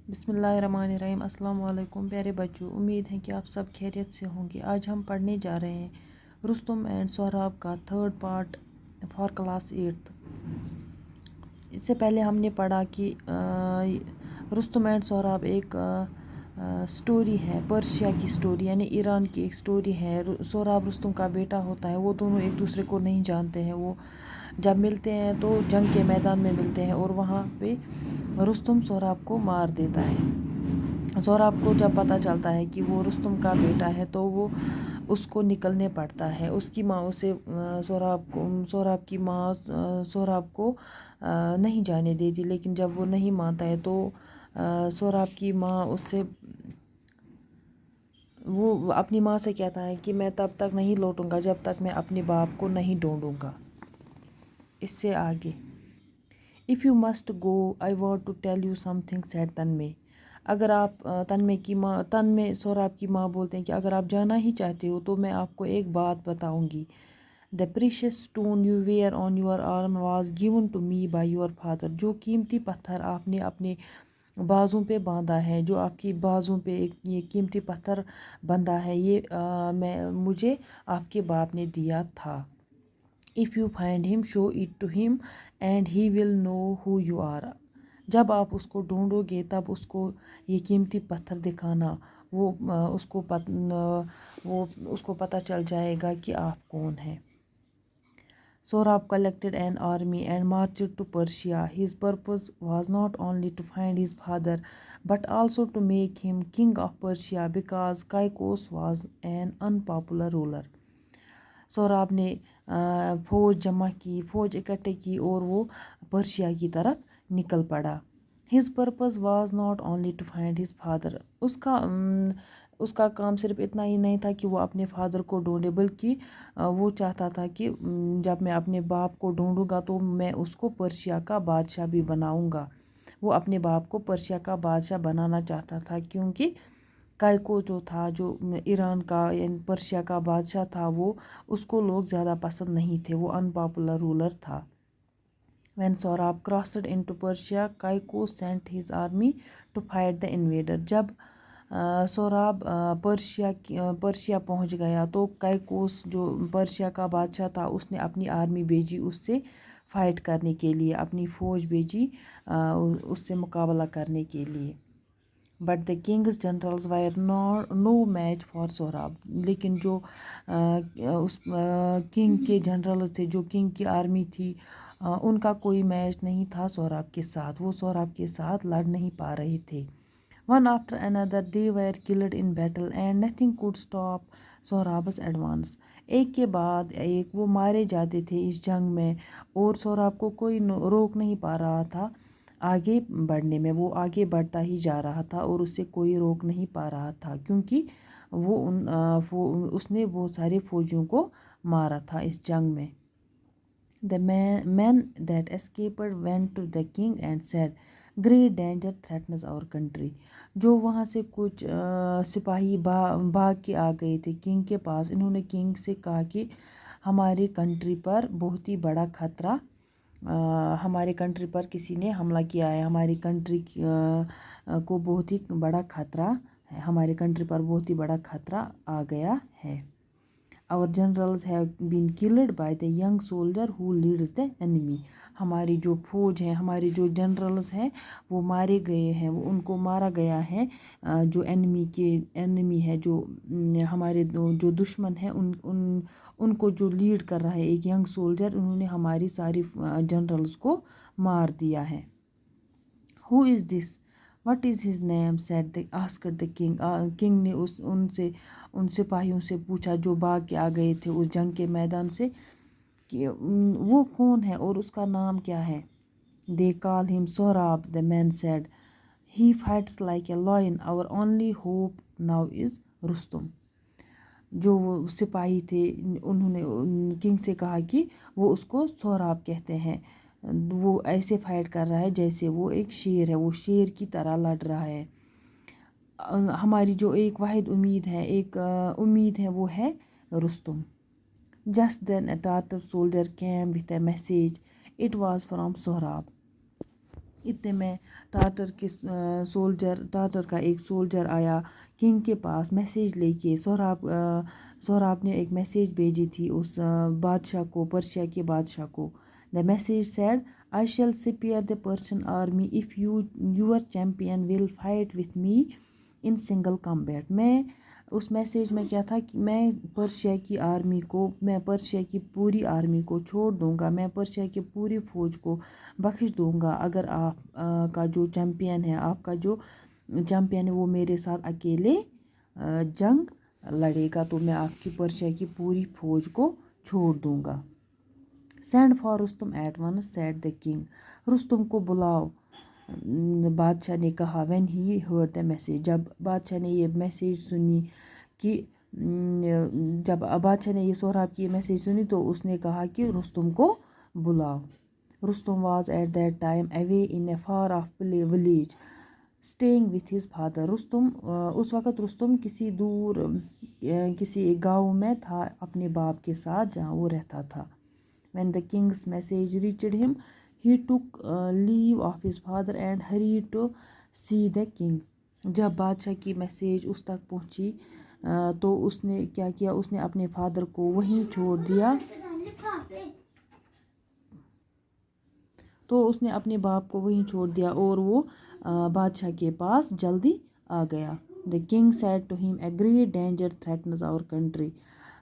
बिस्मिल्लाहिर्रहमानिर्रहीम। अस्सलाम वालेकुम प्यारे बच्चों, उम्मीद है कि आप सब खैरियत से होंगे। आज हम पढ़ने जा रहे हैं रुस्तुम एंड सोहराब का थर्ड पार्ट फॉर क्लास 8। इससे पहले हमने पढ़ा कि रुस्तुम एंड सोहराब एक स्टोरी है, पर्शिया की स्टोरी यानी ईरान की एक स्टोरी है। सोहराब रुस्तुम का बेटा होता है। वो दोनों एक दूसरे को नहीं जानते हैं। वो जब मिलते हैं तो जंग के मैदान में मिलते हैं और वहाँ पे रुस्तुम सोहराब को मार देता है। सोहराब को जब पता चलता है कि वो रुस्तुम का बेटा है तो वो उसको निकलने पड़ता है। उसकी माँ उसे सोहराब की माँ सोहराब को नहीं जाने देती, लेकिन जब वो नहीं मानता है तो सोहराब की माँ उससे वो अपनी माँ से कहता है कि मैं तब तक नहीं लौटूंगा जब तक मैं अपने बाप को नहीं ढूंढूंगा। इससे आगे if you must go I want to tell you something sad Tanmay. अगर आप तन्मय सोहराब की माँ बोलते हैं कि अगर आप जाना ही चाहते हो तो मैं आपको एक बात बताऊंगी। The precious stone you wear on your arm was given to me by your father. जो कीमती पत्थर आपने अपने बाजू पे बांधा है, जो आपकी बाजू पे एक ये कीमती पत्थर बंधा है, ये मुझे आपके बाप ने दिया था। If you find him show it to him and he will know who you are. जब आप उसको ढूंढोगे तब उसको ये कीमती पत्थर दिखाना। वो उसको पता चल जाएगा कि आप कौन हैं। Sohrab collected an army and marched to Persia. His purpose was not only to find his father but also to make him king of Persia because Caicus was an unpopular ruler. Sohrab ने फौज इकट्ठे की और वो Persia की तरफ निकल पड़ा। His purpose was not only to find his father. उसका काम सिर्फ इतना ही नहीं था कि वो अपने फादर को ढूंढे, बल्कि वो चाहता था कि जब मैं अपने बाप को ढूंढूंगा तो मैं उसको पर्शिया का बादशाह भी बनाऊंगा। वो अपने बाप को पर्शिया का बादशाह बनाना चाहता था, क्योंकि काइको जो था, जो ईरान का यानी पर्शिया का बादशाह था, वो उसको लोग ज़्यादा पसंद नहीं थे। वो अनपॉपुलर रूलर था। When Sohrab crossed into Persia, Caicus sent his army to fight the invader. जब सोहराब पर्शिया पहुंच गया तो काइकोस जो पर्शिया का बादशाह था उसने अपनी आर्मी भेजी उससे फाइट करने के लिए, अपनी फ़ौज भेजी उससे मुकाबला करने के लिए। But the king's generals were no match for Sohrab. लेकिन जो उस किंग के जनरल्स थे, जो किंग की आर्मी थी, उनका कोई मैच नहीं था सोहराब के साथ। वो सोहराब के साथ लड़ नहीं पा रहे थे। One after another they were killed in battle and nothing could stop Sohrab's advance. एक के बाद एक वो मारे जाते थे इस जंग में और सोहराब को कोई रोक नहीं पा रहा था आगे बढ़ने में। वो आगे बढ़ता ही जा रहा था और उससे कोई रोक नहीं पा रहा था, क्योंकि उसने बहुत सारे फौजियों को मारा था इस जंग में। The men that escaped went to the king and said, Great danger threatens our country. जो वहाँ से कुछ सिपाही भाग के आ गए थे किंग के पास, इन्होंने किंग से कहा कि हमारी कंट्री पर बहुत ही बड़ा खतरा, हमारे कंट्री पर किसी ने हमला किया है, हमारी कंट्री को बहुत ही बड़ा खतरा है, हमारे कंट्री पर बहुत ही बड़ा खतरा आ गया है। Our generals have been killed by the young soldier who leads the enemy. हमारी जो फौज है, हमारे जो जनरल्स हैं वो मारे गए हैं, वो उनको मारा गया है। जो एनिमी है, जो हमारे जो दुश्मन है, उनको जो लीड कर रहा है एक यंग सोल्जर, उन्होंने हमारी सारी जनरल्स को मार दिया है। Who is this? What is his name? asked the king. King ने उन सिपाहियों से पूछा जो भाग के आ गए थे उस जंग के मैदान से कि वो कौन है और उसका नाम क्या है। They call him Sohrab, the man said. He fights like a lion. Our only hope now is Rustum. जो वो सिपाही थे उन्होंने किंग से कहा कि वो उसको सोहराब कहते हैं। वो ऐसे फाइट कर रहा है जैसे वो एक शेर है, वो शेर की तरह लड़ रहा है। हमारी जो एक वाहिद उम्मीद है वो है Rustam. Just then a Tatar soldier came with a message. It was from Sohrab. اتنے میں تاتر کا ایک سولجر آیا کنگ کے پاس میسیج لے کے. سہراب نے ایک میسیج بھیجی تھی اس بادشاہ کو، پرشیا کے بادشاہ کو. The message said I shall spare the Persian army if your champion will fight with me in single combat. میں اس میسیج میں کیا تھا کہ میں پرشیا کی پوری آرمی کو چھوڑ دوں گا، میں پرشیا کی پوری فوج کو بخش دوں گا اگر آپ کا جو چیمپئن ہے وہ میرے ساتھ اکیلے جنگ لڑے گا تو میں آپ کی پرشیا کی پوری فوج کو چھوڑ دوں گا. Send for Rustam at once said the king. Rustam کو بلاؤ، بادشاہ نے کہا. When he heard the message. جب بادشاہ نے یہ میسیج سنی جب بادشاہ نے یہ سہراب کی میسیج سنی تو اس نے کہا کہ رستم کو بلاؤ. Rustam was at that time away in a far off village staying with his father. اس وقت رستم کسی ایک گاؤں میں تھا اپنے باپ کے ساتھ جہاں وہ رہتا تھا. When the king's message reached him he took leave of his father and hurried to see the king. جب بادشاہ کی میسیج اس تک پہنچی تو اس نے کیا کیا، اس نے اپنے فادر کو وہیں چھوڑ دیا، تو اس نے اپنے باپ کو وہیں چھوڑ دیا اور وہ بادشاہ کے پاس جلدی آ گیا. The king said to him, a great danger threatens our country.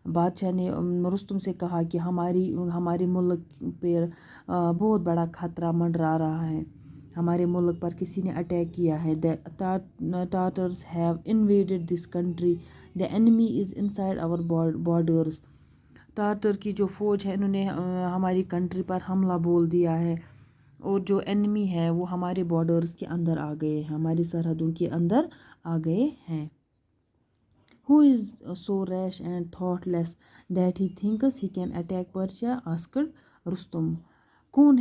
بادشاہ نے رستم سے کہا کہ ہمارے ملک پر بہت بڑا خطرہ منڈرا رہا ہے، ہمارے ملک پر کسی نے اٹیک کیا ہے. The Tatars have invaded this country. The enemy is inside our borders. تاتر کی جو فوج ہے انہوں نے ہماری کنٹری پر حملہ بول دیا ہے، اور جو انیمی ہے وہ ہمارے بارڈرز کے اندر آ گئے ہیں، ہماری سرحدوں کے اندر آ گئے ہیں. Who is so rash and thoughtless that he thinks he can attack Persia? asked Rustam. کون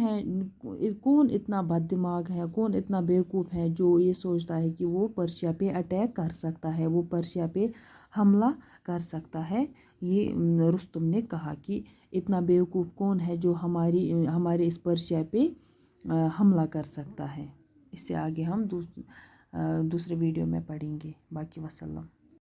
اتنا بد دماغ ہے، کون اتنا بیوقوف ہے جو یہ سوچتا ہے کہ وہ پرشیا پہ اٹیک کر سکتا ہے، وہ پرشیا پہ حملہ کر سکتا ہے. یہ رستم نے کہا کہ اتنا بیوقوف کون ہے جو ہمارے اس پرشیا پہ حملہ کر سکتا ہے. اس سے آگے ہم دوسرے ویڈیو میں پڑھیں گے. باقی وسلم.